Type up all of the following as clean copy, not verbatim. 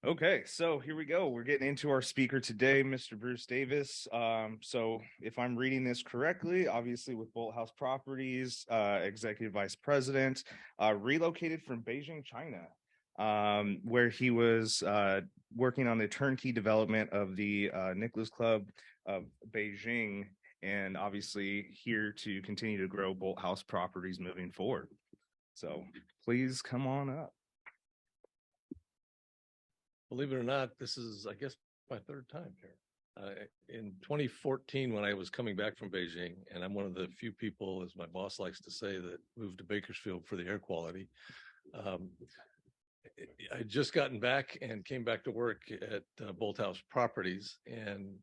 Okay, so here we go. We're getting into our speaker today, Mr. Bruce Davis. So if I'm reading this correctly, obviously with Bolthouse Properties, Executive Vice President, relocated from Beijing, China, where he was working on the turnkey development of the Nicholas Club of Beijing, and obviously here to continue to grow Bolthouse Properties moving forward. So please come on up. Believe it or not, this is, I guess, my third time here. In 2014, when I was coming back from Beijing, and I'm one of the few people, as my boss likes to say, that moved to Bakersfield for the air quality. I just gotten back and came back to work at Bolthouse Properties. And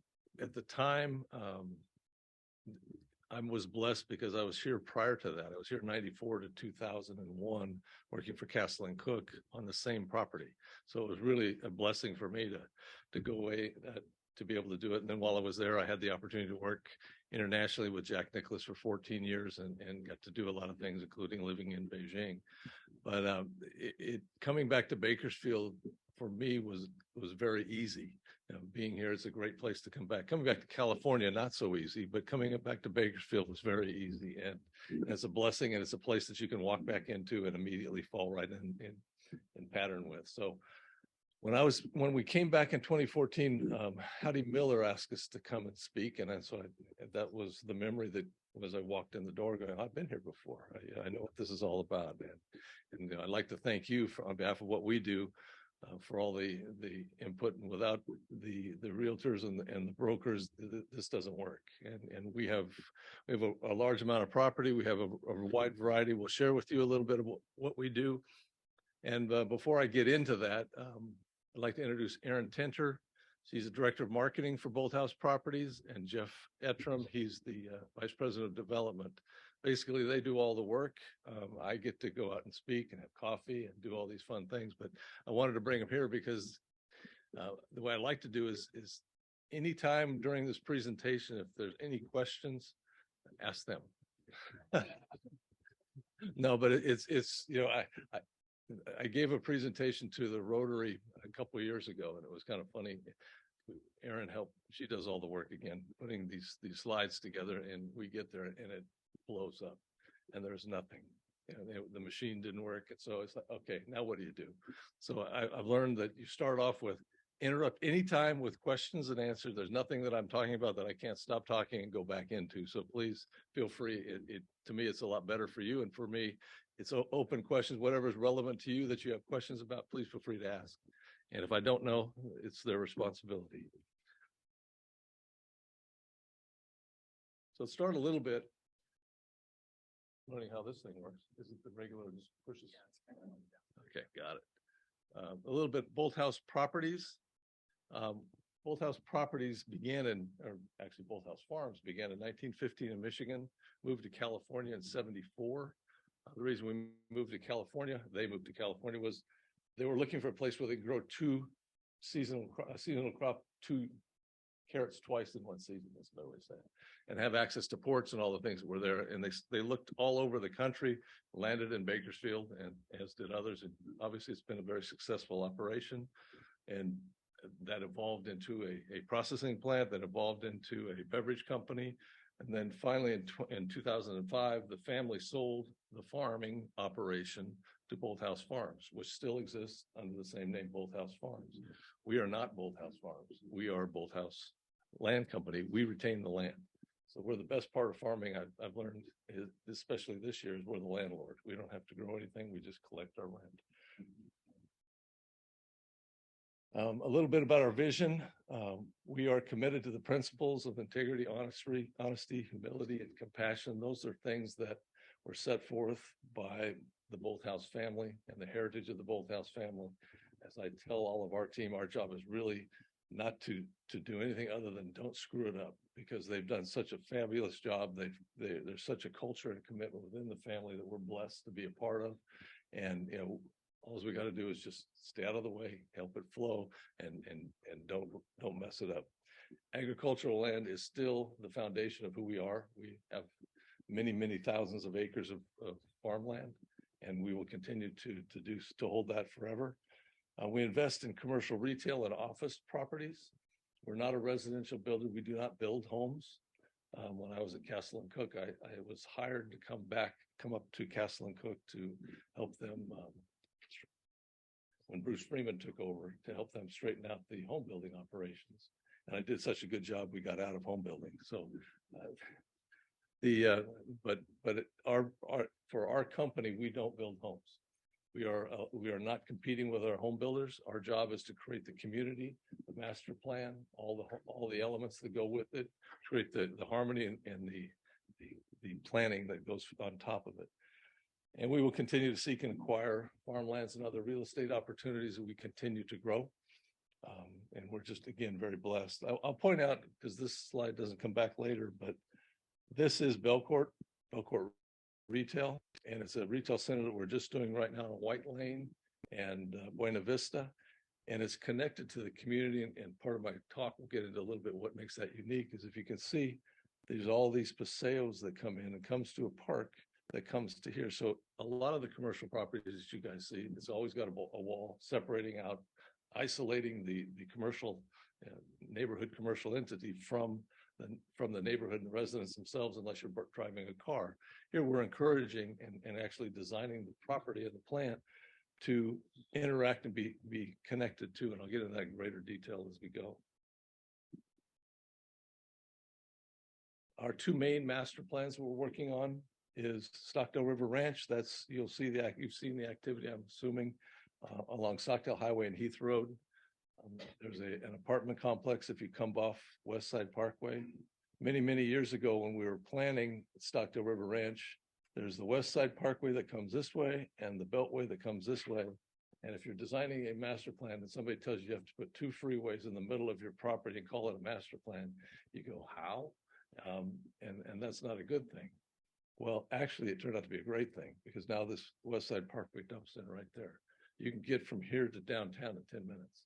at the time, I was blessed because I was here prior to that. I was here 94 to 2001, working for Castle and Cook on the same property. So it was really a blessing for me to go away, to be able to do it. And then while I was there, I had the opportunity to work internationally with Jack Nicklaus for 14 years and got to do a lot of things, including living in Beijing. But coming back to Bakersfield for me was very easy. Being here, it's a great place to come back. Coming back to California, not so easy, but coming back to Bakersfield was very easy. And it's a blessing, and it's a place that you can walk back into and immediately fall right in pattern with. So when we came back in 2014, Howdy Miller asked us to come and speak. And so that was the memory that as I walked in the door going, I've been here before. I know what this is all about. And I'd like to thank you on behalf of what we do, for all the input. And without the realtors and the brokers, this doesn't work. And we have a large amount of property. We have a wide variety. We'll share with you a little bit of what we do. And before I get into that, I'd like to introduce Erin Tenter. She's the Director of Marketing for Bolthouse Properties, and Jeff Ettram, he's the Vice President of Development. Basically, they do all the work. I get to go out and speak and have coffee and do all these fun things, but I wanted to bring them here because the way I like to do is anytime during this presentation, if there's any questions, ask them. No, but it's I gave a presentation to the Rotary a couple of years ago, and it was kind of funny. Erin helped; she does all the work again, putting these slides together, and we get there, and it blows up, and there's nothing. The machine didn't work, and so it's like, okay, now what do you do? So I've learned that you start off with interrupt anytime with questions and answers. There's nothing that I'm talking about that I can't stop talking and go back into. So please feel free. To me, it's a lot better for you, and for me, it's open questions. Whatever is relevant to you that you have questions about, please feel free to ask. And if I don't know, it's their responsibility. So let's start a little bit learning how this thing works. Is it the regular just pushes? Okay, got it. A little bit Bolthouse Properties. Bolthouse Properties Bolthouse Farms began in 1915 in Michigan, moved to California in 74. The reason we moved to California, they moved to California, was they were looking for a place where they could grow seasonal crop, 2 carrots twice in one season, that's another way to say it, and have access to ports and all the things that were there. And they looked all over the country, landed in Bakersfield, and as did others. And obviously, it's been a very successful operation, and that evolved into a processing plant, that evolved into a beverage company. And then finally, in 2005, the family sold the farming operation to Bolthouse Farms, which still exists under the same name, Bolthouse Farms. We are not Bolthouse Farms. We are Bolthouse Land Company. We retain the land. So we're the best part of farming I've learned, especially this year, is we're the landlord. We don't have to grow anything. We just collect our land. A little bit about our vision. We are committed to the principles of integrity, honesty, humility, and compassion. Those are things that were set forth by the Bolthouse family and the heritage of the Bolthouse family. As I tell all of our team, our job is really not to do anything other than don't screw it up, because they've done such a fabulous job. There's such a culture and commitment within the family that we're blessed to be a part of. And all we got to do is just stay out of the way, help it flow, and don't mess it up. Agricultural land is still the foundation of who we are. We have many thousands of acres of farmland, and we will continue to hold that forever. We invest in commercial retail and office properties. We're not a residential builder. We do not build homes. When I was at Castle and Cook, I was hired to come up to Castle and Cook to help them when Bruce Freeman took over, to help them straighten out the home building operations. And I did such a good job, we got out of home building. So for our company, we don't build homes. We are not competing with our home builders. Our job is to create the community, the master plan, all the elements that go with it, create the harmony and the planning that goes on top of it. And we will continue to seek and acquire farmlands and other real estate opportunities that we continue to grow. And we're just, again, very blessed. I'll point out, because this slide doesn't come back later, but this is Belcourt Retail, and it's a retail center that we're just doing right now in White Lane and Buena Vista, and it's connected to the community. And part of my talk, we'll get into a little bit what makes that unique, is if you can see, there's all these paseos that come in and comes to a park that comes to here. So a lot of the commercial properties that you guys see, it's always got a wall separating out, isolating the commercial neighborhood commercial entity from the neighborhood and the residents themselves, unless you're driving a car. Here we're encouraging and actually designing the property and the plant to interact and be connected to, and I'll get into that in greater detail as we go. Our two main master plans we're working on is Stockdale River Ranch. You've seen the activity, I'm assuming, along Stockdale Highway and Heath Road. There's an apartment complex if you come off West Side Parkway. Many years ago, when we were planning Stockdale River Ranch, there's the West Side Parkway that comes this way and the Beltway that comes this way. And if you're designing a master plan and somebody tells you have to put two freeways in the middle of your property and call it a master plan, you go, how? And that's not a good thing. Well, actually, it turned out to be a great thing, because now this West Side Parkway dumps in right there. You can get from here to downtown in 10 minutes.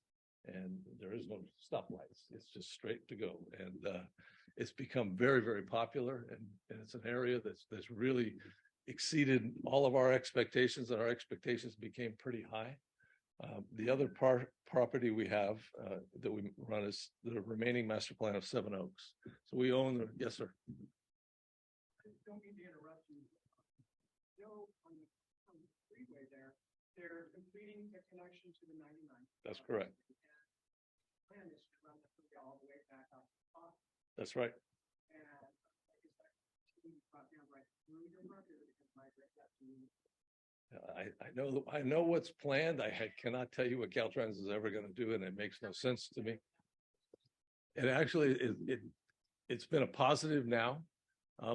And there is no stoplights. It's just straight to go. And it's become very popular. And it's an area that's really exceeded all of our expectations, and our expectations became pretty high. The other property we have that we run is the remaining master plan of Seven Oaks. So we own yes, sir. I don't mean to interrupt you. On the freeway there, they're completing the connection to the 99. That's correct. Plan is to run the freeway all the way back up to the top. That's right. And is that brought down right through your market, or because migrate that to I know what's planned. I cannot tell you what Caltrans is ever going to do, and it makes no sense to me. And actually, it's been a positive now.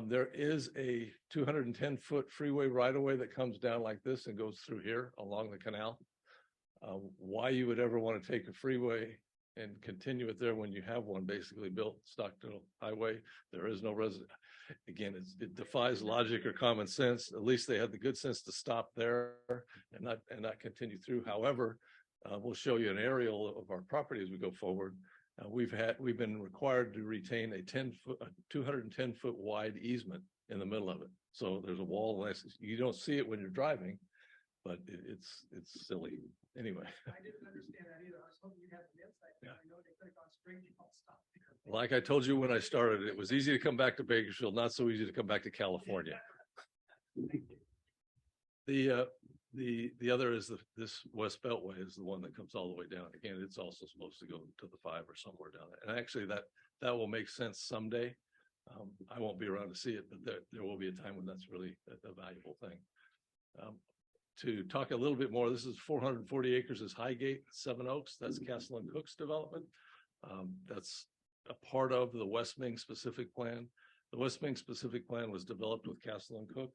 There is a 210-foot freeway right-of-way that comes down like this and goes through here along the canal. Why you would ever want to take a freeway and continue it there when you have one basically built, Stockdale Highway? There is no resident. Again, it defies logic or common sense. At least they had the good sense to stop there and not continue through. However, we'll show you an aerial of our property as we go forward. We've been required to retain a 210-foot wide easement in the middle of it. So there's a wall. You don't see it when you're driving, but it's silly. Anyway. I didn't understand that either. I was hoping you had an insight. Yeah. I know they could have gone straight to stop there. Like I told you when I started, it was easy to come back to Bakersfield, not so easy to come back to California. The other is this West Beltway is the one that comes all the way down. Again, it's also supposed to go to the 5 or somewhere down there. And actually that will make sense someday. I won't be around to see it, but there will be a time when that's really a valuable thing. To talk a little bit more, this is 440 acres is Highgate, Seven Oaks. That's Castle and Cook's development. That's a part of the West Ming specific plan. The West Ming specific plan was developed with Castle and Cook.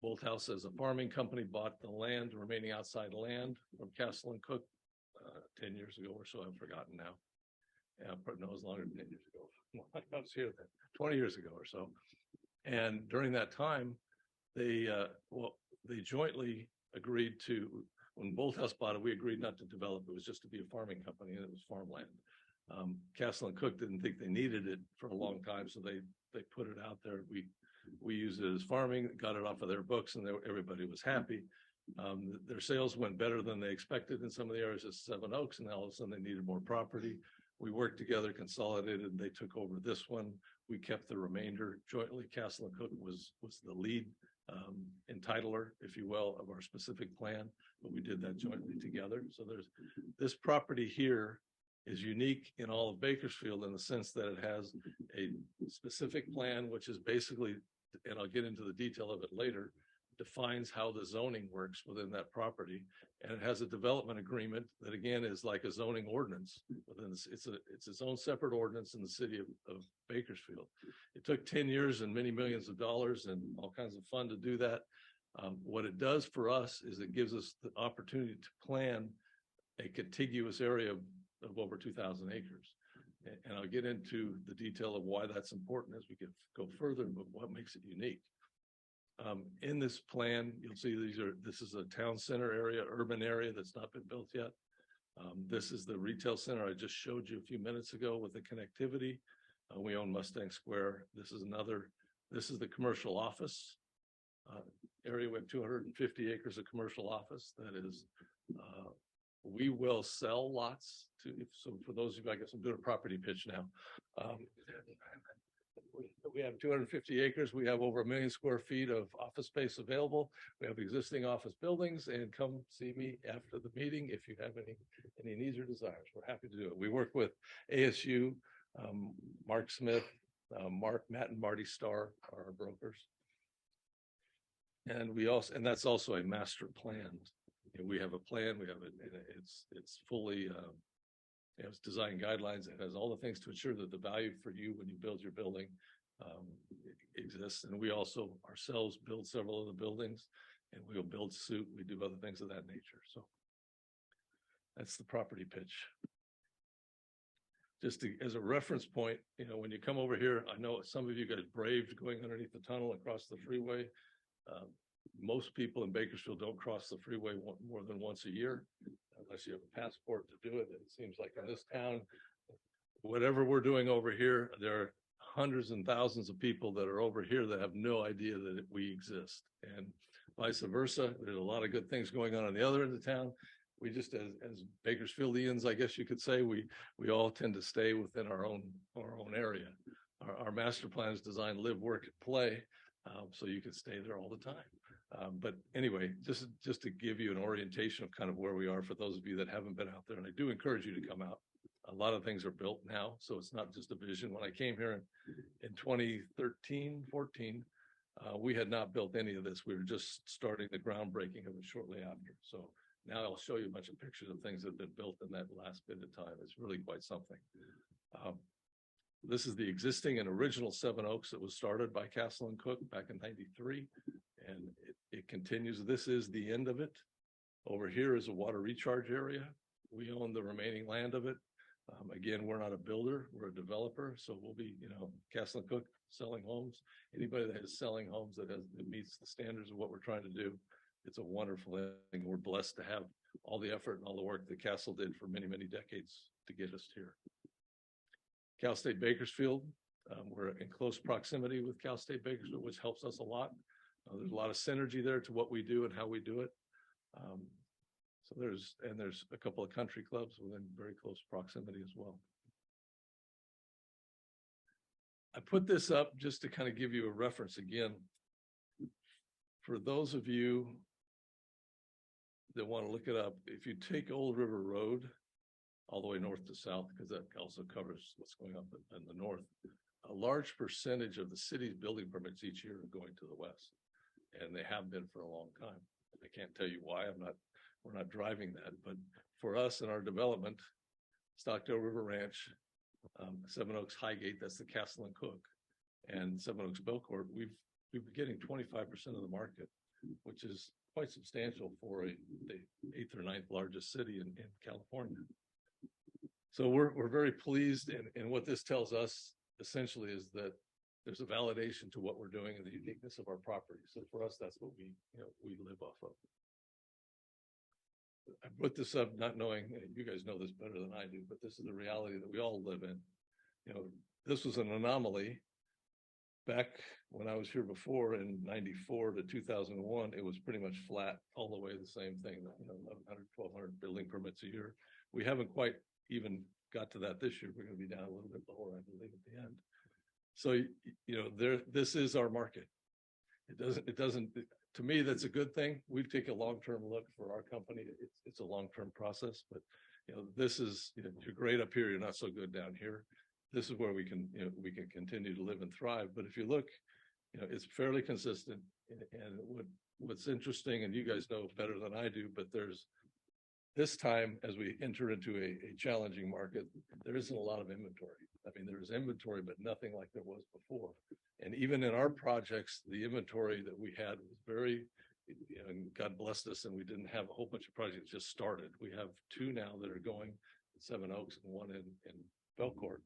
Bolthouse, as a farming company, bought the land, remaining outside land from Castle and Cook 10 years ago or so. I've forgotten now. Yeah, no, it was longer than 10 years ago. I was here then, 20 years ago or so. And during that time, they jointly agreed to, when Bolthouse bought it, we agreed not to develop. It was just to be a farming company, and it was farmland. Castle and Cook didn't think they needed it for a long time, so they put it out there. We used it as farming, got it off of their books, and everybody was happy. Their sales went better than they expected in some of the areas of Seven Oaks, and all of a sudden they needed more property. We worked together, consolidated, and they took over this one. We kept the remainder jointly. Castle and Cook was the lead entitler, if you will, of our specific plan, but we did that jointly together. So there's this property here is unique in all of Bakersfield in the sense that it has a specific plan, which is basically, and I'll get into the detail of it later, defines how the zoning works within that property. And it has a development agreement that again is like a zoning ordinance within this. It's its own separate ordinance in the city of Bakersfield. It took 10 years and many millions of dollars and all kinds of fun to do that. What it does for us is it gives us the opportunity to plan a contiguous area of over 2,000 acres. And I'll get into the detail of why that's important as we go further, but what makes it unique. In this plan, you'll see this is a town center area, urban area that's not been built yet. This is the retail center I just showed you a few minutes ago with the connectivity. We own Mustang Square. This is the commercial office area. We have 250 acres of commercial office. That is, we will sell lots to, so for those of you, I guess I'm doing a property pitch now. We have 250 acres. We have over 1 million square feet of office space available. We have existing office buildings, and come see me after the meeting if you have any needs or desires. We're happy to do it. We work with ASU, Mark Smith, Matt and Marty Starr are our brokers. And that's also a master plan. We have a plan. We have it. It's fully. It has design guidelines. It has all the things to ensure that the value for you when you build your building exists. And we also ourselves build several of the buildings, and we'll build suit. We do other things of that nature. So that's the property pitch. Just as a reference point, when you come over here, I know some of you guys braved going underneath the tunnel across the freeway. Most people in Bakersfield don't cross the freeway more than once a year, unless you have a passport to do it. It seems like in this town, whatever we're doing over here, there are hundreds and thousands of people that are over here that have no idea that we exist, and vice versa. There's a lot of good things going on the other end of town. We just, as Bakersfieldians, I guess you could say, we all tend to stay within our own area. Our master plan is designed live, work, and play, so you can stay there all the time. But anyway, just to give you an orientation of kind of where we are for those of you that haven't been out there, and I do encourage you to come out. A lot of things are built now, so it's not just a vision. When I came here in 2013, 14, we had not built any of this. We were just starting the groundbreaking of it shortly after. So now I'll show you a bunch of pictures of things that have been built in that last bit of time. It's really quite something. This is the existing and original Seven Oaks that was started by Castle and Cook back in '93, and it continues. This is the end of it. Over here is a water recharge area. We own the remaining land of it. Again, we're not a builder, we're a developer. So we'll be, Castle and Cook selling homes. Anybody that is selling homes that meets the standards of what we're trying to do, it's a wonderful thing. We're blessed to have all the effort and all the work that Castle did for many, many decades to get us here. Cal State Bakersfield, we're in close proximity with Cal State Bakersfield, which helps us a lot. There's a lot of synergy there to what we do and how we do it. So there's a couple of country clubs within very close proximity as well. I put this up just to kind of give you a reference again. For those of you that want to look it up, if you take Old River Road all the way north to south, because that also covers what's going on in the north, a large percentage of the city's building permits each year are going to the west, and they have been for a long time. I can't tell you why. We're not driving that, but for us in our development, Stockdale River Ranch, Seven Oaks Highgate, that's the Castle and Cook, and Seven Oaks Belcourt, we've been getting 25% of the market, which is quite substantial for the 8th or 9th largest city in California. So we're very pleased, and what this tells us essentially is that there's a validation to what we're doing and the uniqueness of our property. So for us, that's what we live off of. I put this up not knowing, you guys know this better than I do, but this is the reality that we all live in. This was an anomaly back when I was here before in 94 to 2001, it was pretty much flat all the way, the same thing, 1,100, 1,200 building permits a year. We haven't quite even got to that this year. We're going to be down a little bit lower, I believe, at the end. So, this is our market. It doesn't, to me, that's a good thing. We take a long-term look for our company. It's a long-term process, but this is, you're great up here. You're not so good down here. This is where we can continue to live and thrive. But if you look, it's fairly consistent. And what's interesting, and you guys know better than I do, but there's this time as we enter into a challenging market, there isn't a lot of inventory. I mean, there is inventory, but nothing like there was before. And even in our projects, the inventory that we had was very, and God blessed us, and we didn't have a whole bunch of projects just started. We have 2 now that are going, Seven Oaks and 1 in Belcourt,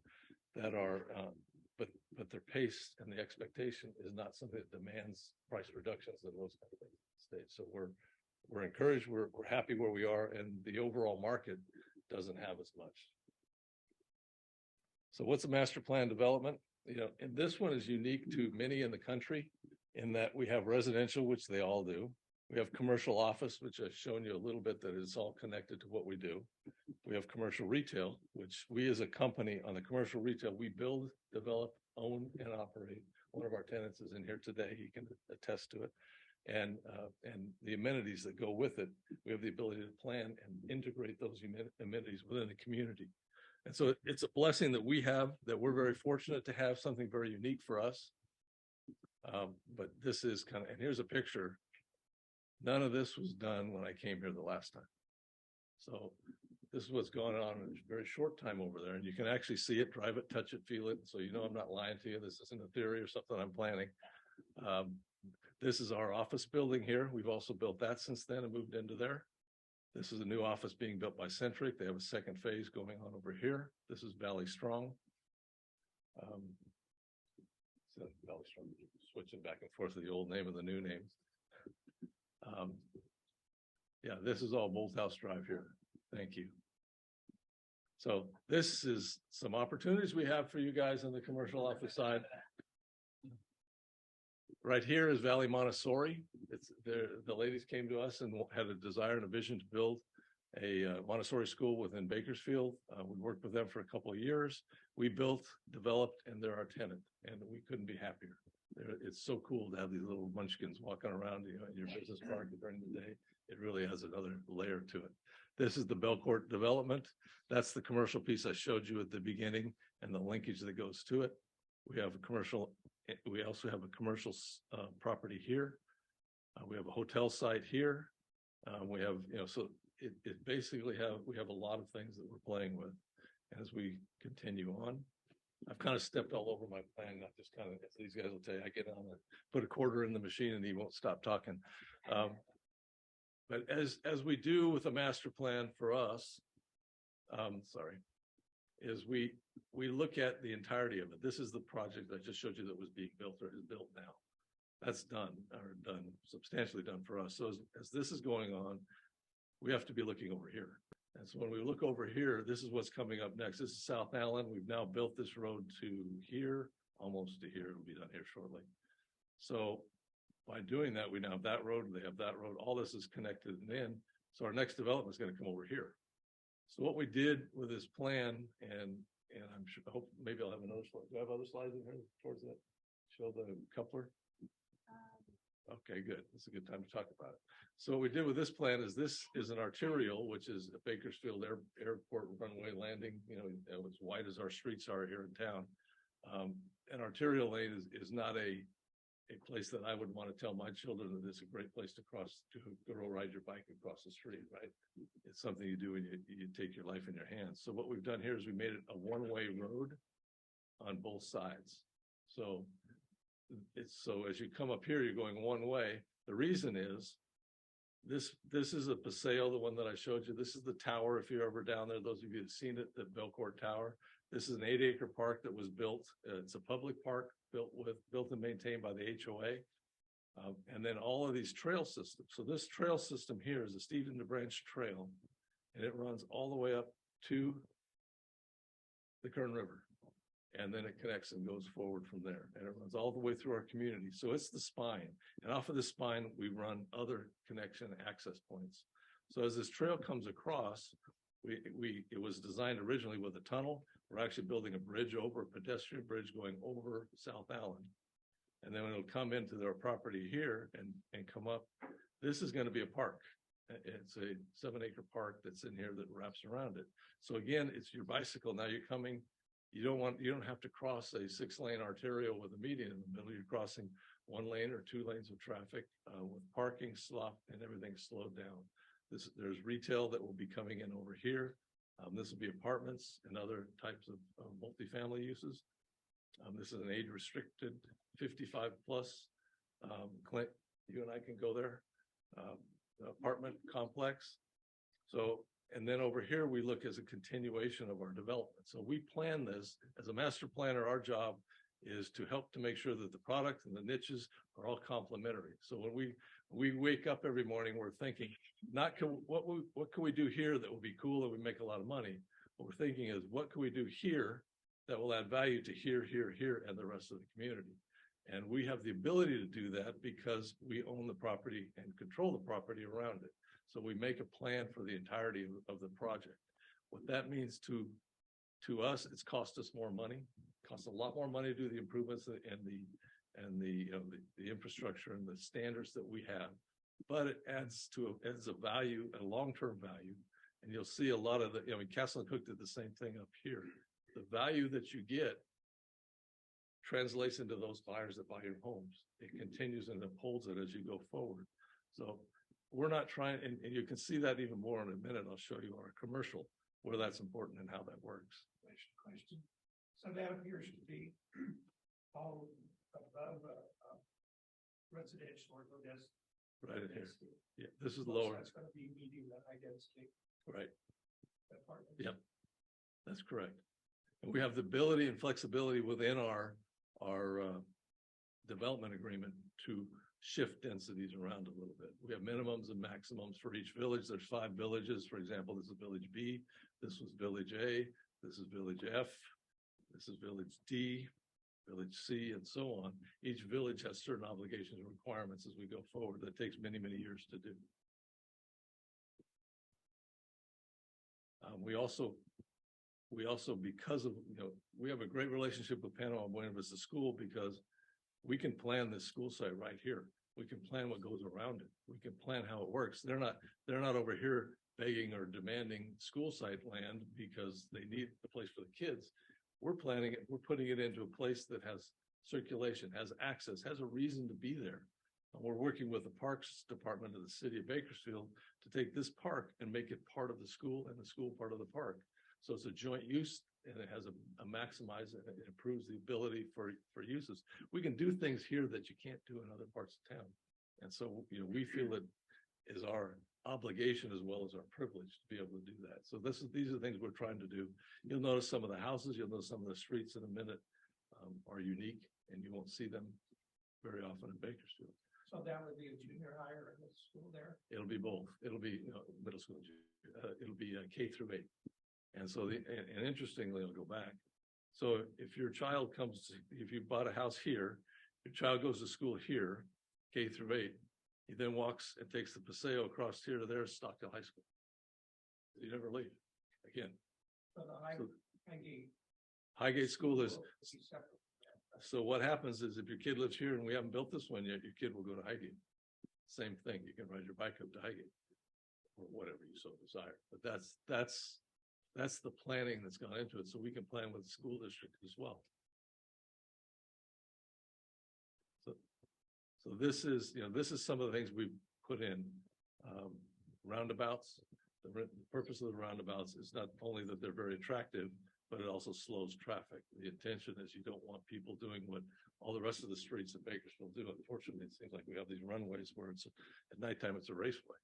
that are, but their pace and the expectation is not something that demands price reductions in those kind of things at this stage. So we're encouraged, we're happy where we are, and the overall market doesn't have as much. So what's a master plan development? And this one is unique to many in the country in that we have residential, which they all do. We have commercial office, which I've shown you a little bit that is all connected to what we do. We have commercial retail, which we as a company on the commercial retail, we build, develop, own, and operate. One of our tenants is in here today. He can attest to it. And the amenities that go with it, we have the ability to plan and integrate those amenities within the community. And so it's a blessing that we have, that we're very fortunate to have something very unique for us. But this is and here's a picture. None of this was done when I came here the last time. So this is what's going on in a very short time over there. And you can actually see it, drive it, touch it, feel it. So I'm not lying to you. This isn't a theory or something I'm planning. This is our office building here. We've also built that since then and moved into there. This is a new office being built by Centric. They have a second phase going on over here. This is Valley Strong. So Valley Strong, switching back and forth to the old name and the new names. Yeah, this is all Bolthouse Drive here. Thank you. So this is some opportunities we have for you guys on the commercial office side. Right here is Valley Montessori. The ladies came to us and had a desire and a vision to build a Montessori school within Bakersfield. We worked with them for a couple of years. We built, developed, and they're our tenant, and we couldn't be happier. It's so cool to have these little munchkins walking around in your business park during the day. It really has another layer to it. This is the Belcourt development. That's the commercial piece I showed you at the beginning and the linkage that goes to it. We have a commercial. We also have a commercial property here. We have a hotel site here. We have, so it basically we have a lot of things that we're playing with as we continue on. I've kind of stepped all over my plan, not just as these guys will tell you, I get on and put a quarter in the machine and he won't stop talking. But as we do with a master plan for us, is we look at the entirety of it. This is the project I just showed you that was being built or is built now. That's done substantially done for us. So as this is going on, we have to be looking over here. And so when we look over here, this is what's coming up next. This is South Allen. We've now built this road to here, almost to here. It'll be done here shortly. So by doing that, we now have that road, they have that road. All this is connected and in. So our next development is going to come over here. So what we did with this plan, and I'm sure, hope maybe I'll have another slide. Do I have other slides in here towards that? Show the coupler. Okay, good. It's a good time to talk about it. So what we did with this plan is this is an arterial, which is a Bakersfield airport runway landing, as wide as our streets are here in town. An arterial lane is not a place that I would want to tell my children that it's a great place to go ride your bike across the street, right? It's something you do when you take your life in your hands. So what we've done here is we made it a one-way road on both sides. So as you come up here, you're going one way. The reason is this is a Paseo, the one that I showed you. This is the tower. If you're ever down there, those of you who've seen it, the Belcourt Tower. This is an 8-acre park that was built. It's a public park built and maintained by the HOA. And then all of these trail systems. So this trail system here is the Stephen DeBranch Trail, and it runs all the way up to the Kern River. and then it connects and goes forward from there. And it runs all the way through our community. So it's the spine. And off of the spine, we run other connection access points. So as this trail comes across, it was designed originally with a tunnel. We're actually building a bridge over, a pedestrian bridge going over South Allen. And then it'll come into their property here and come up. This is going to be a park. It's a 7-acre park that's in here that wraps around it. So again, it's your bicycle. Now you're coming, you don't have to cross a 6-lane arterial with a median in the middle. You're crossing 1 lane or 2 lanes of traffic with parking, slop, and everything slowed down. There's retail that will be coming in over here. This will be apartments and other types of multifamily uses. This is an age restricted 55 plus. Clint, you and I can go there. Apartment complex. So, and then over here, we look as a continuation of our development. So we plan this as a master planner. Our job is to help to make sure that the product and the niches are all complementary. So when we wake up every morning, we're thinking, not what can we do here that will be cool, that we make a lot of money. What we're thinking is, what can we do here that will add value to here, and the rest of the community? And we have the ability to do that because we own the property and control the property around it. So we make a plan for the entirety of the project. What that means to us, it's cost us more money. It costs a lot more money to do the improvements and the infrastructure and the standards that we have. But it adds a value, a long-term value. And you'll see a lot of Castle and Cook did the same thing up here. The value that you get translates into those buyers that buy your homes. It continues and upholds it as you go forward. So we're not trying, and you can see that even more in a minute. I'll show you our commercial, where that's important and how that works. Question. So that appears to be all above residential or low density. Right in here. Yeah, this is lower. That's going to be medium to high density. Right. Apartments. Yep, that's correct. And we have the ability and flexibility within our development agreement to shift densities around a little bit. We have minimums and maximums for each village. There's 5 villages. For example, this is Village B. This was Village A. This is Village F. This is Village D, Village C, and so on. Each village has certain obligations and requirements as we go forward. That takes many, many years to do. We also, because of, we have a great relationship with Panama Buena Vista School because we can plan this school site right here. We can plan what goes around it. We can plan how it works. They're not over here begging or demanding school site land because they need a place for the kids. We're planning it. We're putting it into a place that has circulation, has access, has a reason to be there. And we're working with the Parks Department of the city of Bakersfield to take this park and make it part of the school and the school part of the park. So it's a joint use and it has a maximize and it improves the ability for uses. We can do things here that you can't do in other parts of town. And so, we feel it is our obligation as well as our privilege to be able to do that. So these are the things we're trying to do. You'll notice some of the houses, you'll notice some of the streets in a minute are unique and you won't see them very often in Bakersfield. So that would be a junior high or a school there? It'll be both. It'll be middle school. It'll be K through 8. And so and interestingly, I'll go back. So if your child if you bought a house here, your child goes to school here, K through 8, he then walks and takes the Paseo across here to there, Stockdale High School. You never leave again. So the Highgate School is. will be separate. So what happens is if your kid lives here and we haven't built this one yet, your kid will go to Highgate. Same thing. You can ride your bike up to Highgate or whatever you so desire. But that's the planning that's gone into it. So we can plan with the school district as well. So this is some of the things we've put in. Roundabouts. The purpose of the roundabouts is not only that they're very attractive, but it also slows traffic. The intention is you don't want people doing what all the rest of the streets in Bakersfield do. Unfortunately, it seems like we have these runways where it's at nighttime, it's a raceway.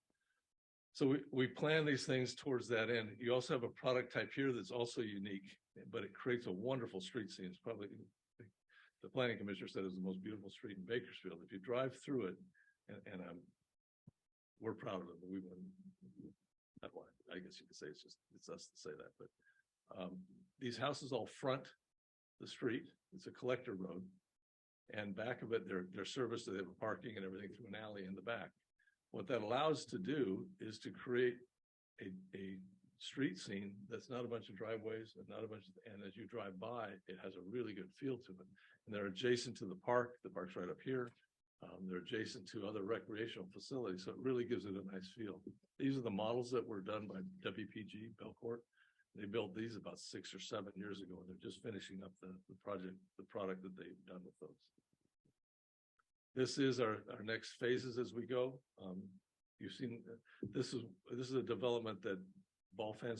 So we plan these things towards that end. You also have a product type here that's also unique, but it creates a wonderful street scene. It's probably, the planning commissioner said, it's the most beautiful street in Bakersfield. If you drive through it, and we're proud of it, but I guess you could say it's us to say that, but these houses all front the street. It's a collector road. And back of it, they're serviced, they have parking and everything through an alley in the back. What that allows to do is to create a street scene that's not a bunch of driveways and not a bunch of, and as you drive by, it has a really good feel to it. And they're adjacent to the park. The park's right up here. They're adjacent to other recreational facilities, so it really gives it a nice feel. These are the models that were done by WPG Belcourt. They built these about 6 or 7 years ago, and they're just finishing up the product that they've done with those. This is our next phases as we go. You've seen this is a development that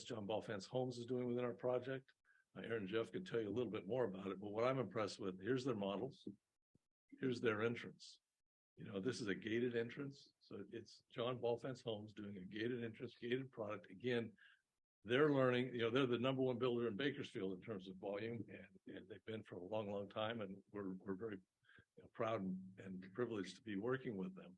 John Bolthouse Homes is doing within our project. Aaron and Jeff can tell you a little bit more about it, but what I'm impressed with, here's their models. Here's their entrance. You know, this is a gated entrance. So it's John Bolthouse Homes doing a gated entrance, gated product. Again, they're learning, you know, they're the number 1 builder in Bakersfield in terms of volume, and they've been for a long, long time. And we're very proud and privileged to be working with them.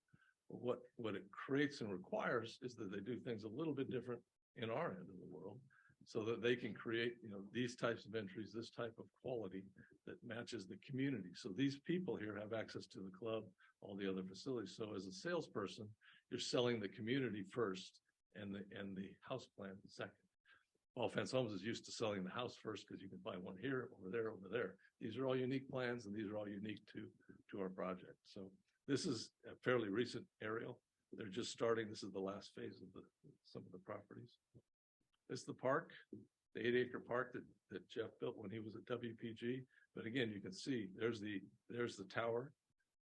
But what it creates and requires is that they do things a little bit different in our end of the world, so that they can create, you know, these types of entries, this type of quality that matches the community. So these people here have access to the club, all the other facilities. So as a salesperson, you're selling the community first and the house plan second. Bolthouse Homes is used to selling the house first because you can buy one here, over there, over there. These are all unique plans, and these are all unique to our project. So this is a fairly recent aerial. They're just starting. This is the last phase of some of the properties. This is the park, the 8-acre park that Jeff built when he was at WPG. But again, you can see there's the tower.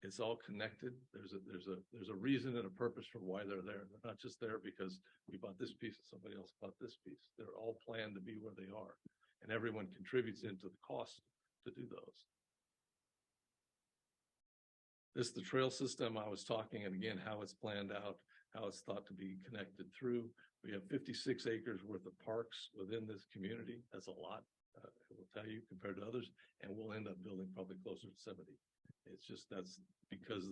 It's all connected. There's a reason and a purpose for why they're there. They're not just there because we bought this piece and somebody else bought this piece. They're all planned to be where they are, and everyone contributes into the cost to do those. This is the trail system I was talking, and again, how it's planned out, how it's thought to be connected through. We have 56 acres worth of parks within this community. That's a lot, I will tell you, compared to others, and we'll end up building probably closer to 70. It's just, that's because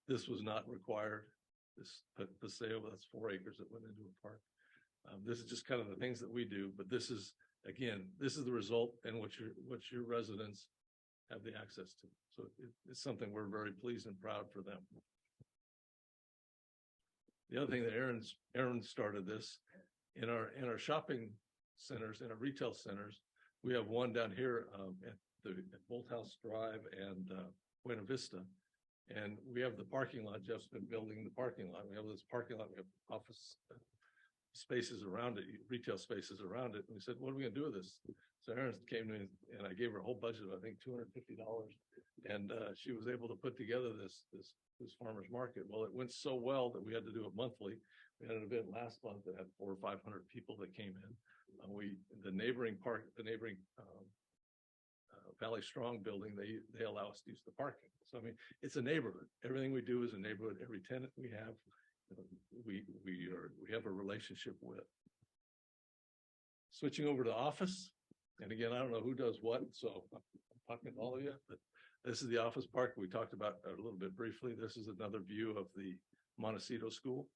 this was not required. This Paseo, that's 4 acres that went into a park. This is just kind of the things that we do, but this is, again, this is the result and what your residents have the access to. So it's something we're very pleased and proud for them. The other thing that Aaron started this in our shopping centers, in our retail centers. We have one down here at Bolthouse Drive and Buena Vista, and we have the parking lot. Jeff's been building the parking lot. We have this parking lot. We have office spaces around it, retail spaces around it. And we said, what are we going to do with this? So Aaron came to me and I gave her a whole budget of, I think, $250. And she was able to put together this farmer's market. Well, it went so well that we had to do it monthly. We had an event last month that had 400 or 500 people that came in. The neighboring Valley Strong building, they allow us to use the parking. So, I mean, it's a neighborhood. Everything we do is a neighborhood. Every tenant we have, we have a relationship with. Switching over to office. And again, I don't know who does what, so I'm talking to all of you, but this is the office park we talked about a little bit briefly. This is another view of the Montecito School,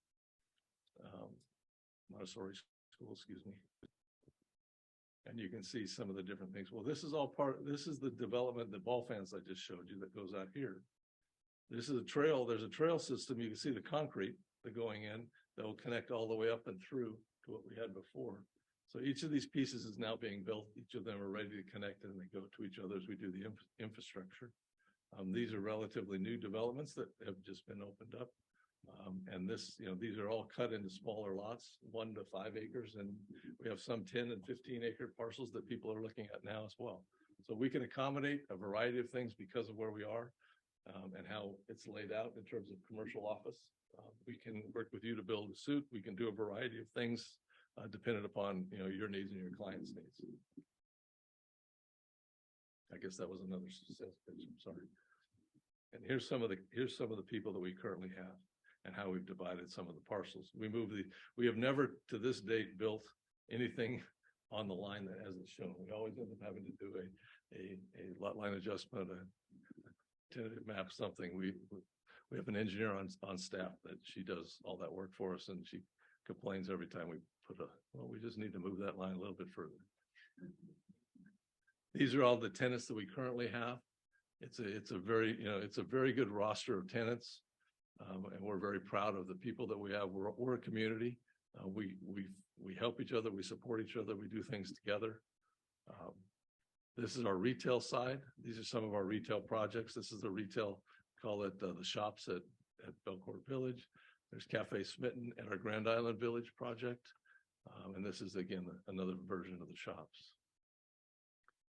Montessori School, excuse me. And you can see some of the different things. Well, this is all this is the development, the ball fans I just showed you that goes out here. This is a trail. There's a trail system. You can see the concrete that going in that will connect all the way up and through to what we had before. So each of these pieces is now being built. Each of them are ready to connect and they go to each other as we do the infrastructure. These are relatively new developments that have just been opened up. And this, these are all cut into smaller lots, 1 to 5 acres. And we have some 10 and 15 acre parcels that people are looking at now as well. So we can accommodate a variety of things because of where we are and how it's laid out in terms of commercial office. We can work with you to build a suit. We can do a variety of things dependent upon your needs and your clients' needs. I guess that was another sales pitch. I'm sorry. And here's some of the people that we currently have and how we've divided some of the parcels. We have never to this date built anything on the line that hasn't shown. We always end up having to do a lot line adjustment, a tentative map, something. We have an engineer on staff that she does all that work for us, and she complains every time we put we just need to move that line a little bit further. These are all the tenants that we currently have. It's a very, it's a very good roster of tenants. And we're very proud of the people that we have. We're a community. We help each other. We support each other. We do things together. This is our retail side. These are some of our retail projects. This is the retail, call it the shops at Belcourt Village. There's Cafe Smitten at our Grand Island Village project. And this is, again, another version of the shops.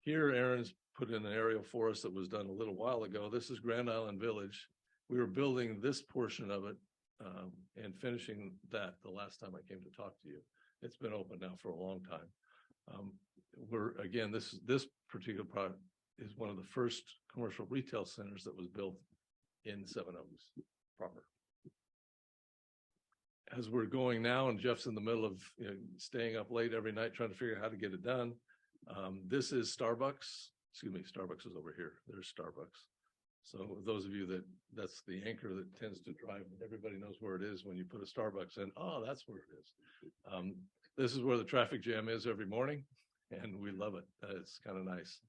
Here, Aaron's put in an aerial for us that was done a little while ago. This is Grand Island Village. We were building this portion of it and finishing that the last time I came to talk to you. It's been open now for a long time. This particular product is one of the first commercial retail centers that was built in Seven Oaks proper. As we're going now, and Jeff's in the middle of staying up late every night trying to figure out how to get it done. This is Starbucks. Excuse me, Starbucks is over here. There's Starbucks. So those of you that's the anchor that tends to drive, everybody knows where it is when you put a Starbucks in. Oh, that's where it is. This is where the traffic jam is every morning, and we love it. It's kind of nice.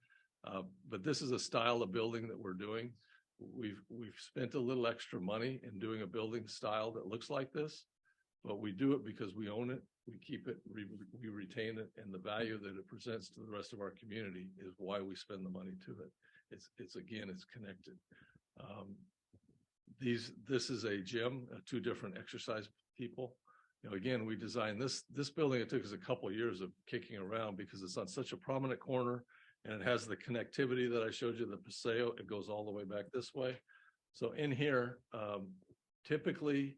But this is a style of building that we're doing. We've spent a little extra money in doing a building style that looks like this, but we do it because we own it. We keep it, we retain it, and the value that it presents to the rest of our community is why we spend the money to it. It's connected. This is a gym, two different exercise people. Again, we designed this building. It took us a couple of years of kicking around because it's on such a prominent corner, and it has the connectivity that I showed you, the Paseo. It goes all the way back this way. So in here, typically,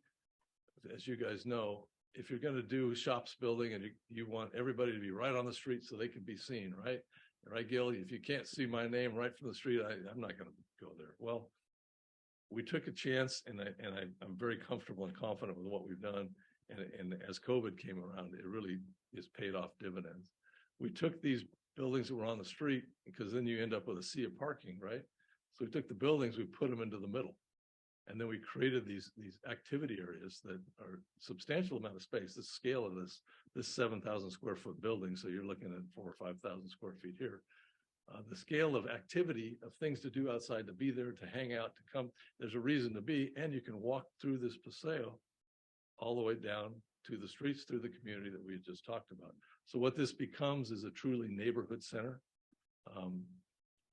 as you guys know, if you're going to do shops building and you want everybody to be right on the street so they can be seen, right? Right, Gil? If you can't see my name right from the street, I'm not going to go there. Well, we took a chance, and I'm very comfortable and confident with what we've done. And as COVID came around, it really is paid off dividends. We took these buildings that were on the street, because then you end up with a sea of parking, right? So we took the buildings, we put them into the middle. And then we created these activity areas that are substantial amount of space. The scale of this 7,000 square foot building, so you're looking at 4,000 or 5,000 square feet here. The scale of activity, of things to do outside, to be there, to hang out, to come. There's a reason to be, and you can walk through this Paseo all the way down to the streets, through the community that we had just talked about. So what this becomes is a truly neighborhood center.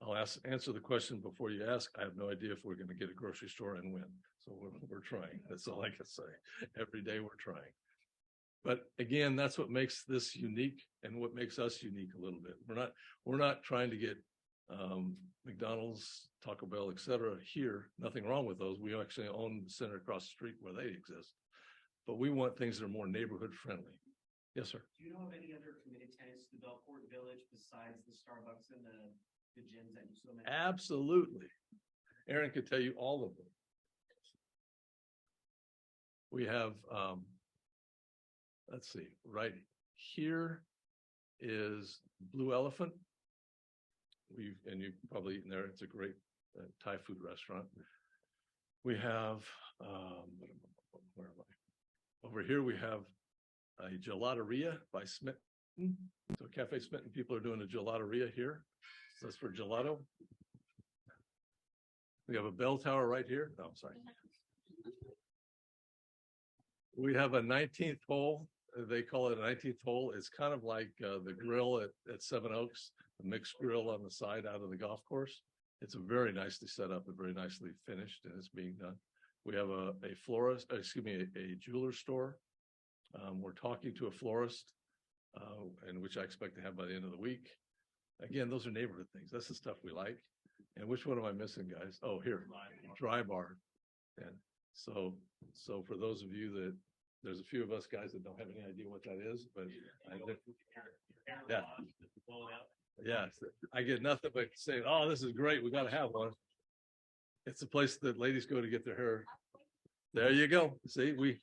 I'll answer the question before you ask. I have no idea if we're going to get a grocery store and when. So we're trying. That's all I can say. Every day we're trying. But again, that's what makes this unique, and what makes us unique a little bit. We're not trying to get McDonald's, Taco Bell, etc. here. Nothing wrong with those. We actually own the center across the street where they exist. But we want things that are more neighborhood friendly. Yes, sir. Do you know of any other committed tenants to Belcourt Village besides the Starbucks and the gyms that you so mentioned? Absolutely. Aaron could tell you all of them. We have, let's see, right here is Blue Elephant. And you've probably eaten there. It's a great Thai food restaurant. We have, where am I? Over here we have a gelateria by Smitten. So Cafe Smitten people are doing a gelateria here. So that's for gelato. We have a bell tower right here. Oh, I'm sorry. We have a 19th hole. They call it a 19th hole. It's kind of like the grill at Seven Oaks, the mixed grill on the side out of the golf course. It's a very nicely set up and very nicely finished, and it's being done. We have a florist, a jeweler store. We're talking to a florist, and which I expect to have by the end of the week. Again, those are neighborhood things. That's the stuff we like. And which one am I missing, guys? Oh, here, Dry Bar. And so for those of you that, there's a few of us guys that don't have any idea what that is, but yeah, I get nothing but saying, "Oh, this is great. We got to have one." It's a place that ladies go to get their hair. There you go. See, we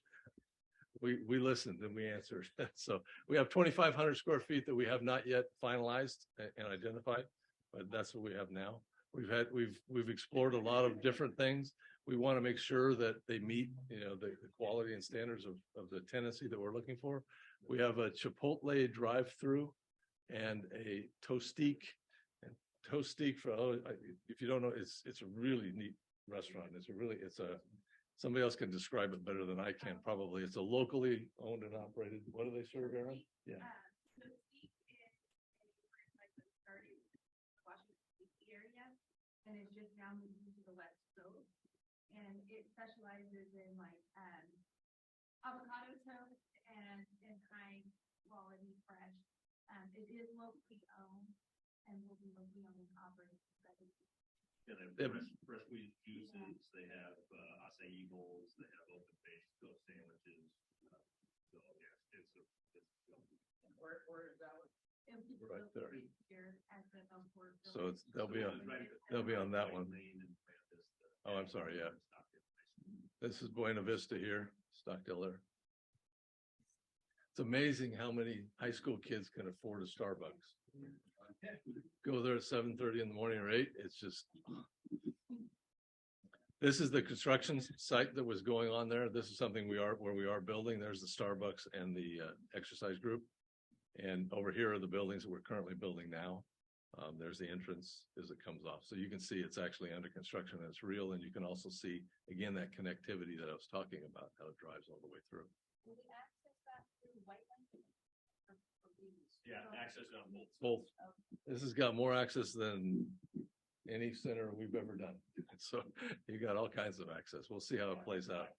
listened and we answered. So we have 2,500 square feet that we have not yet finalized and identified, but that's what we have now. We've explored a lot of different things. We want to make sure that they meet, the quality and standards of the tenancy that we're looking for. We have a Chipotle drive-through and a Toastique. And Toastique if you don't know, it's a really neat restaurant. Somebody else can describe it better than I can, probably. It's a locally owned and operated. What do they serve, Aaron? Yeah. So Steak is like the starting Washington D.C. area, and it's just now moving to the West Coast, and it specializes in like avocado toast and high quality fresh. It is locally owned and will be locally owned and operated. They have fresh squeezed juices, they have acai bowls, they have open faced toast sandwiches. So yes, Where is that? It'll be Right built there. here at the Belfort So they'll be on that one. Oh, I'm sorry. Yeah. This is Buena Vista here, Stockdale there. It's amazing how many high school kids can afford a Starbucks. Go there at 7:30 in the morning or 8. It's just. This is the construction site that was going on there. This is something where we are building. There's the Starbucks and the exercise group. And over here are the buildings that we're currently building now. There's the entrance as it comes off. So you can see it's actually under construction and it's real. And you can also see, again, that connectivity that I was talking about, how it drives all the way through. Will we access that through White Lane? Yeah, access on Both. This has got more access than any center we've ever done. So you got all kinds of access. We'll see how it plays out.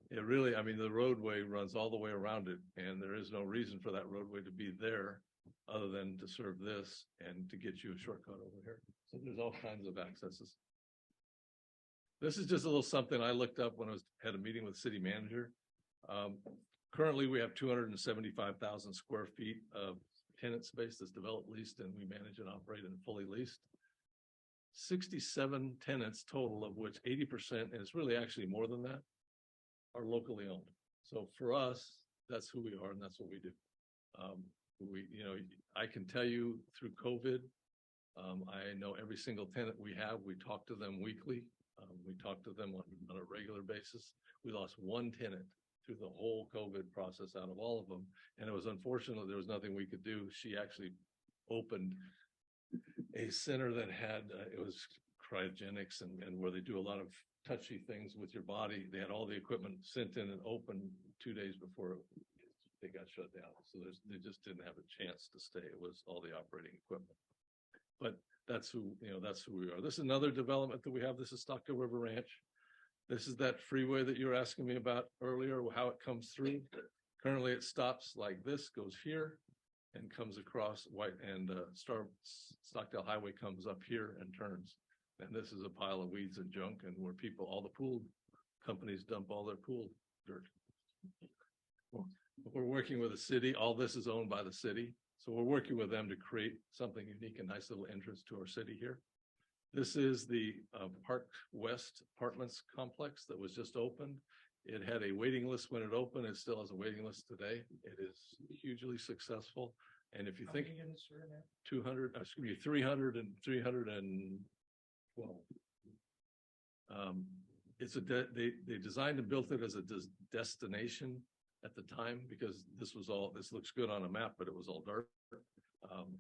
It really, I mean, the roadway runs all the way around it, and there is no reason for that roadway to be there other than to serve this and to get you a shortcut over here. So there's all kinds of accesses. This is just a little something I looked up when I had a meeting with the city manager. Currently, we have 275,000 square feet of tenant space that's developed, leased, and we manage and operate and fully leased. 67 tenants total, of which 80%, and it's really actually more than that, are locally owned. So for us, that's who we are and that's what we do. I can tell you through COVID, I know every single tenant we have. We talk to them weekly. We talk to them on a regular basis. We lost one tenant through the whole COVID process out of all of them. And it was unfortunate. There was nothing we could do. She actually opened a center that had, it was cryogenics and where they do a lot of touchy things with your body. They had all the equipment sent in and opened 2 days before they got shut down. So they just didn't have a chance to stay. It was all the operating equipment. But that's who we are. This is another development that we have. This is Stockdale River Ranch. This is that freeway that you were asking me about earlier, how it comes through. Currently, it stops like this, goes here, and comes across Stockdale Highway comes up here and turns. And this is a pile of weeds and junk, and where all the pool companies dump all their pool dirt. We're working with the city. All this is owned by the city. So we're working with them to create something unique and nice little entrance to our city here. This is the Park West Apartments complex that was just opened. It had a waiting list when it opened. It still has a waiting list today. It is hugely successful. And if you think 300 and 312. They designed and built it as a destination at the time because this looks good on a map, but it was all dirt.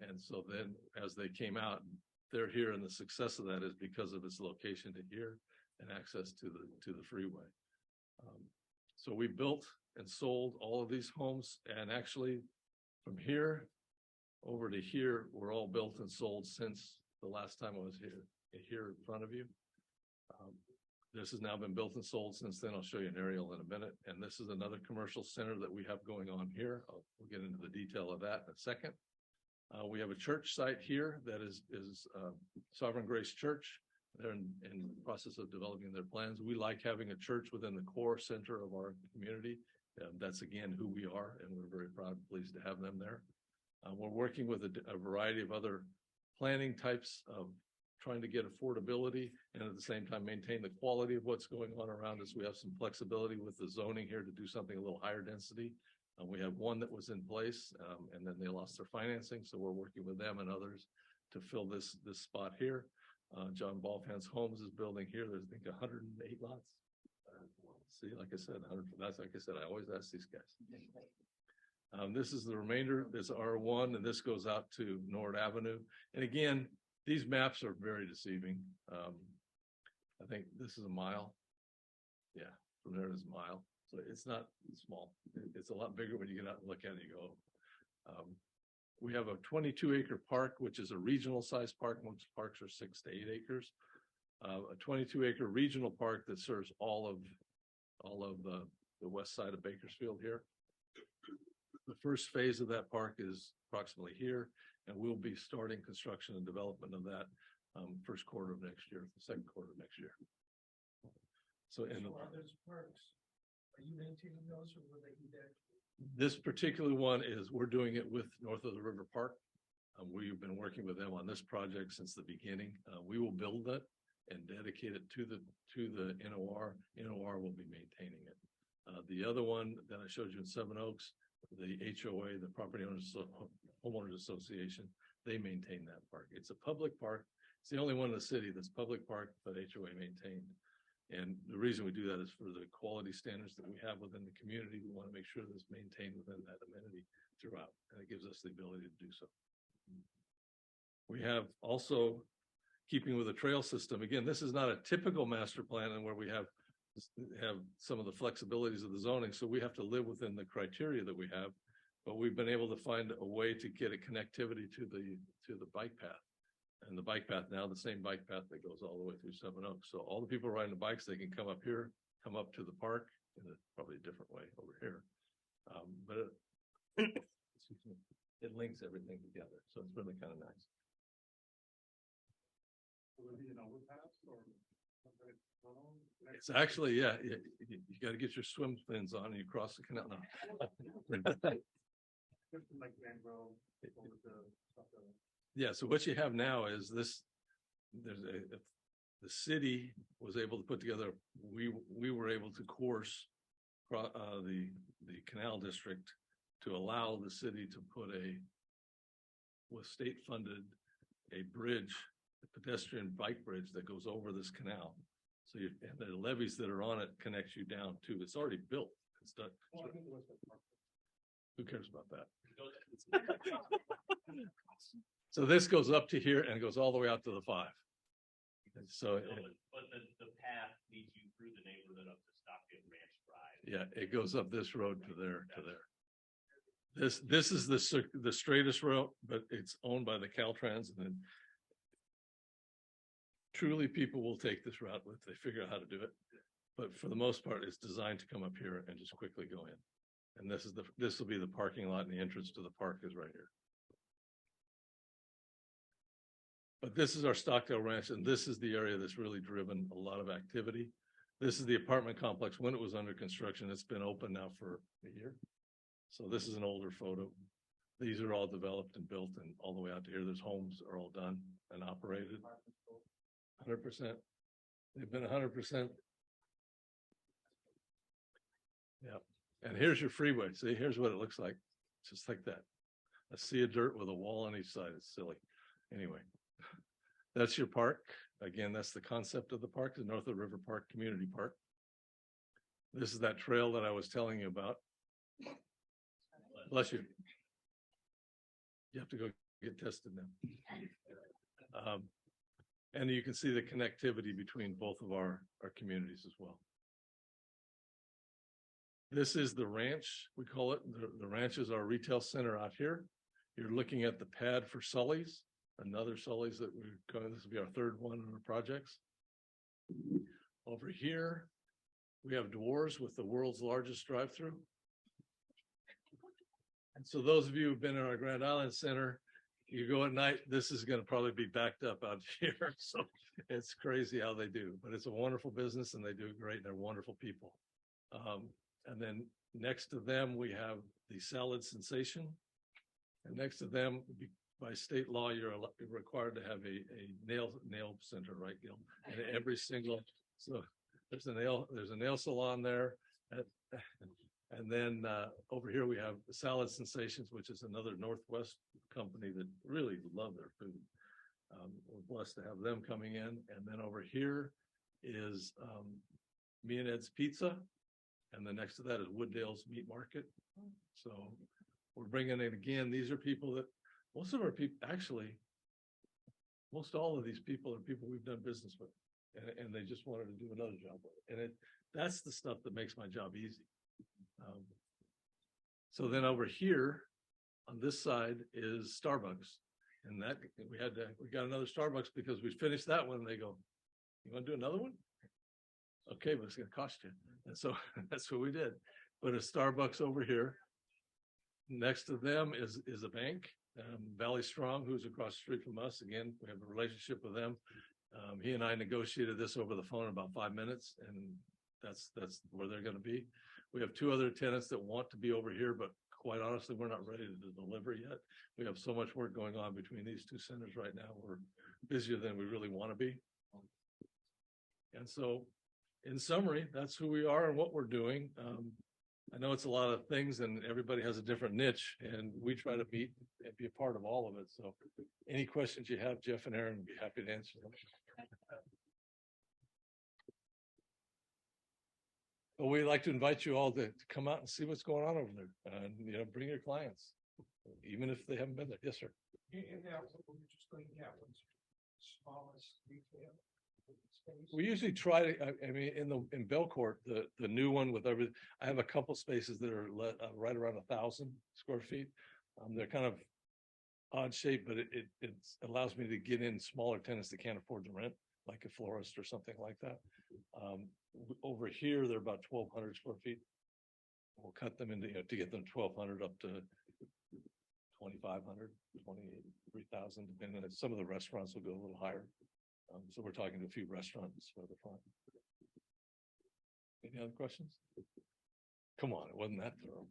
And so then as they came out, they're here, and the success of that is because of its location to here and access to the freeway. So we built and sold all of these homes, and actually from here over to here, were all built and sold since the last time I was here in front of you. This has now been built and sold since then. I'll show you an aerial in a minute. And this is another commercial center that we have going on here. We'll get into the detail of that in a second. We have a church site here that is Sovereign Grace Church. They're in the process of developing their plans. We like having a church within the core center of our community. That's again who we are, and we're very proud and pleased to have them there. We're working with a variety of other planning types of trying to get affordability and at the same time maintain the quality of what's going on around us. We have some flexibility with the zoning here to do something a little higher density. We have one that was in place and then they lost their financing. So we're working with them and others to fill this spot here. John Bolthouse Homes is building here. There's I think 108 lots. See, like I said, 100. That's like I said, I always ask these guys. This is the remainder. This R1, and this goes out to Nord Avenue. And again, These maps are very deceiving. I think this is a mile. Yeah, from there is a mile. So it's not small. It's a lot bigger when you get out and look at it, you go. We have a 22-acre park, which is a regional size park. Most parks are 6 to 8 acres. A 22-acre regional park that serves all of the west side of Bakersfield here. The first phase of that park is approximately here, and we'll be starting construction and development of that first quarter of next year, the second quarter of next year. So, and are those parks, are you maintaining those or will they be there? this particular one is, we're doing it with North of the River Park. We've been working with them on this project since the beginning. We will build it and dedicate it to the NOR. NOR will be maintaining it. The other one that I showed you in Seven Oaks, the HOA, the Property Owners Homeowners Association, they maintain that park. It's a public park. It's the only one in the city that's public park, but HOA maintained. And the reason we do that is for the quality standards that we have within the community. We want to make sure that it's maintained within that amenity throughout, and it gives us the ability to do so. We have also, keeping with the trail system, again, this is not a typical master plan and where we have some of the flexibilities of the zoning, so we have to live within the criteria that we have, but we've been able to find a way to get a connectivity to the bike path. And the bike path now, the same bike path that goes all the way through Seven Oaks. So all the people riding the bikes, they can come up here, come up to the park in probably a different way over here. But excuse me, it links everything together. So it's really kind of nice. Will it be an overpass or? It's actually, yeah, you got to get your swim fins on and you cross the canal. No. Yeah, so what you have now is this, the city was able to put together, we were able to course the canal district to allow the city to put with state funded, a bridge, a pedestrian bike bridge that goes over this canal. So and the levees that are on it connects you down too. It's already built. It's done. Who cares about that? So this goes up to here and goes all the way out to the 5. And so, but the path leads you through the neighborhood up to Stockdale Ranch Drive. yeah, it goes up this road to there, to there. This is the straightest route, but it's owned by the Caltrans, and then truly people will take this route if they figure out how to do it. But for the most part, it's designed to come up here and just quickly go in. And this will be the parking lot, and the entrance to the park is right here. But this is our Stockdale Ranch, and this is the area that's really driven a lot of activity. This is the apartment complex when it was under construction. It's been open now for a year. So this is an older photo. These are all developed and built, and all the way out to here, there's homes are all done and operated. 100%. They've been 100%. Yeah. And here's your freeway. See, here's what it looks like. Just like that. A sea of dirt with a wall on each side. It's silly. Anyway, that's your park. Again, that's the concept of the park, the North of the River Park Community Park. This is that trail that I was telling you about. Bless you. You have to go get tested now. And you can see the connectivity between both of our communities as well. This is the ranch, we call it. The ranch is our retail center out here. You're looking at the pad for Sully's, another Sully's that we're going, this will be our 3rd one in our projects. Over here, we have Dwarves with the world's largest drive-through. And so those of you who've been in our Grand Island Center, you go at night, this is going to probably be backed up out here. So it's crazy how they do, but it's a wonderful business and they do great. And they're wonderful people. And then next to them, we have the Salad Sensation. And next to them, by state law, you're required to have a nail center, right, Gil? And every single, so there's a nail salon there. And then over here we have Salad Sensations, which is another Northwest company that really love their food. We're blessed to have them coming in. And then over here is Me and Ed's Pizza. And then next to that is Wooddale's Meat Market. So we're bringing in, again, these are people that, most of our people, actually, most all of these people are people we've done business with, and they just wanted to do another job with it. And that's the stuff that makes my job easy. So then over here on this side is Starbucks. And that we got another Starbucks because we finished that one. And they go, "You want to do another one?" Okay, but it's going to cost you. And so that's what we did. But a Starbucks over here. Next to them is a bank, Valley Strong, who's across the street from us. Again, we have a relationship with them. He and I negotiated this over the phone in about 5 minutes, and that's where they're going to be. We have 2 other tenants that want to be over here, but quite honestly, we're not ready to deliver yet. We have so much work going on between these 2 centers right now. We're busier than we really want to be. And so, in summary, that's who we are and what we're doing. I know it's a lot of things and everybody has a different niche, and we try to meet and be a part of all of it. So any questions you have, Jeff and Aaron would be happy to answer them. But we'd like to invite you all to come out and see what's going on over there, and bring your clients, even if they haven't been there. Yes, sir. And now, we're just going to have what's smallest retail space. We usually try to, I mean, in Belcourt, the new one with everything, I have a couple spaces that are right around 1,000 square feet. They're kind of odd shape, but it allows me to get in smaller tenants that can't afford the rent, like a florist or something like that. Over here, they're about 1,200 square feet. We'll cut them into, to get them 1,200 up to 2,500, 23,000, depending on some of the restaurants will go a little higher. So we're talking to a few restaurants for the front. Any other questions? Come on, it wasn't that thorough.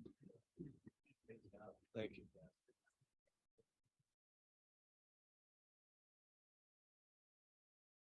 Thank you.